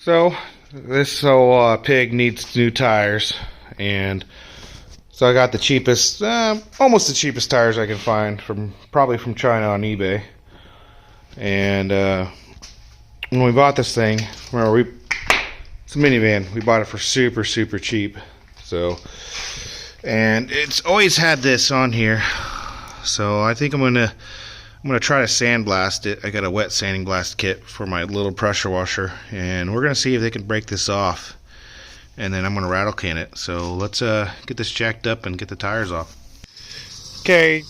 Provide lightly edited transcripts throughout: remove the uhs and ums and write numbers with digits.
So this old pig needs new tires, and so I got the cheapest, almost the cheapest tires I can find probably from China on eBay. And when we bought this thing, remember it's a minivan. We bought it for super cheap. So, and it's always had this on here. So I think I'm gonna try to sandblast it. I got a wet sanding blast kit for my little pressure washer, and we're gonna see if they can break this off, and then I'm gonna rattle can it. So let's get this jacked up and get the tires off. Okay,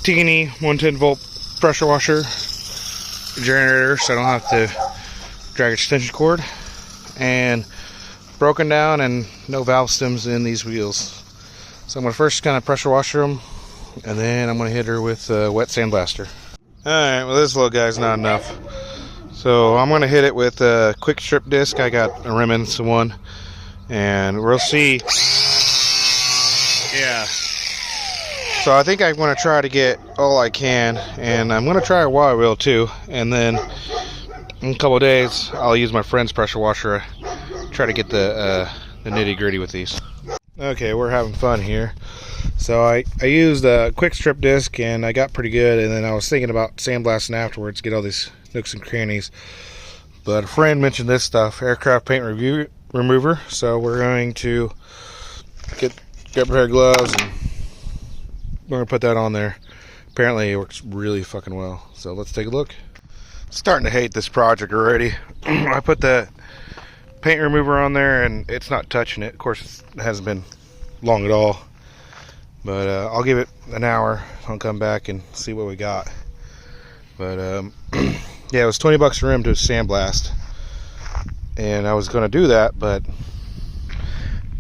teeny 110 volt pressure washer generator, so I don't have to drag extension cord, and broken down and no valve stems in these wheels. So I'm gonna first kind of pressure washer them, and then I'm going to hit her with a wet sandblaster. Alright, well this little guy's not enough. So I'm going to hit it with a quick strip disc. I got a Remnants one. And we'll see. Yeah. So I think I'm going to try to get all I can. And I'm going to try a wire wheel too. And then in a couple of days, I'll use my friend's pressure washer. Try to get the nitty gritty with these. Okay, we're having fun here. So I used a quick strip disc and I got pretty good, and then I was thinking about sandblasting afterwards, get all these nooks and crannies. But a friend mentioned this stuff, aircraft paint remover. So we're going to get a pair of gloves and we're going to put that on there. Apparently it works really fucking well. So let's take a look. Starting to hate this project already. I put the paint remover on there and it's not touching it. Of course it hasn't been long at all. But I'll give it an hour. I'll come back and see what we got. But yeah, it was $20 a rim to sandblast, and I was going to do that, but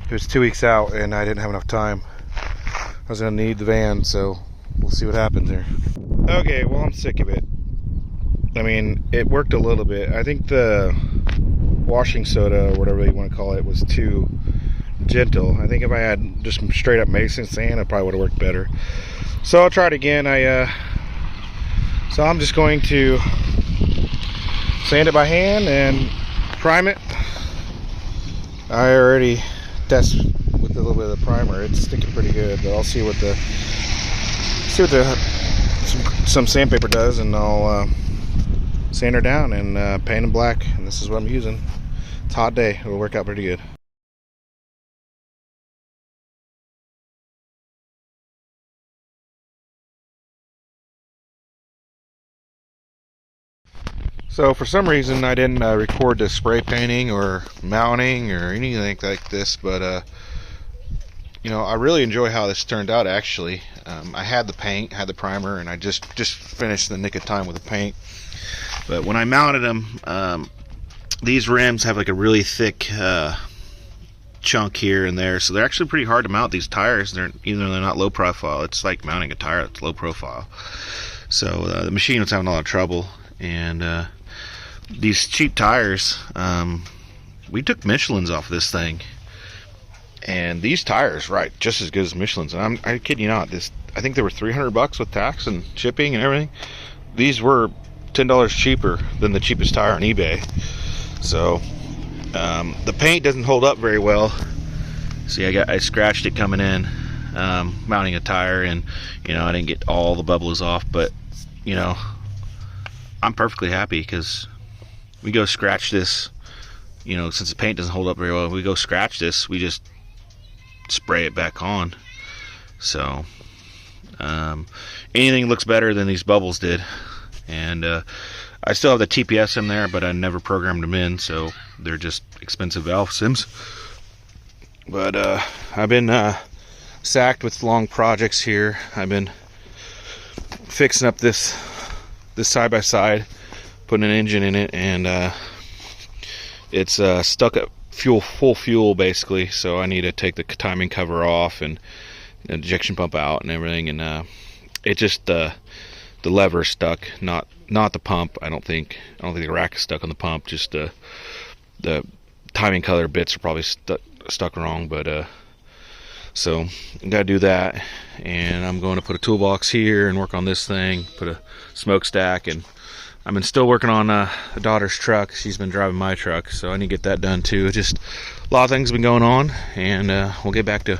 it was 2 weeks out, and I didn't have enough time. I was going to need the van, so we'll see what happens here. Okay, well I'm sick of it. I mean, it worked a little bit. I think the washing soda, or whatever you want to call it, was too gentle. I think if I had just straight up mason sand, it probably would have worked better. So I'll try it again. So I'm just going to sand it by hand and prime it. I already tested with a little bit of the primer. It's sticking pretty good, but I'll see what some sandpaper does, and I'll sand her down and paint them black. And this is what I'm using. It's a hot day. It'll work out pretty good. So for some reason I didn't record the spray painting or mounting or anything like this, but you know, I really enjoy how this turned out actually. I had the paint, had the primer, and I just finished the nick of time with the paint. But when I mounted them, these rims have like a really thick chunk here and there, so they're actually pretty hard to mount. These tires, they're not low profile. It's like mounting a tire that's low profile. So the machine was having a lot of trouble, and these cheap tires, we took Michelin's off this thing, and these tires right just as good as Michelin's. And I kid you not, I think they were $300 with tax and shipping and everything. These were $10 cheaper than the cheapest tire on eBay. So the paint doesn't hold up very well. See, I scratched it coming in, mounting a tire, and you know, I didn't get all the bubbles off, but you know, I'm perfectly happy because we go scratch this, you know, since the paint doesn't hold up very well, we go scratch this, we just spray it back on. So anything looks better than these bubbles did. And I still have the TPS in there, but I never programmed them in, so they're just expensive valve sims. But I've been sacked with long projects here. I've been fixing up this side-by-side, putting an engine in it, and it's stuck at full fuel basically, so I need to take the timing cover off and the ejection pump out and everything, and it just the lever is stuck, not the pump. I don't think the rack is stuck on the pump, just the timing color bits are probably stuck wrong. But so I gotta do that, and I'm going to put a toolbox here and work on this thing, put a smokestack, and I've been still working on the daughter's truck. She's been driving my truck, so I need to get that done too. Just a lot of things have been going on, and we'll get back to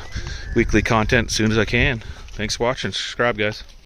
weekly content as soon as I can. Thanks for watching. Subscribe, guys.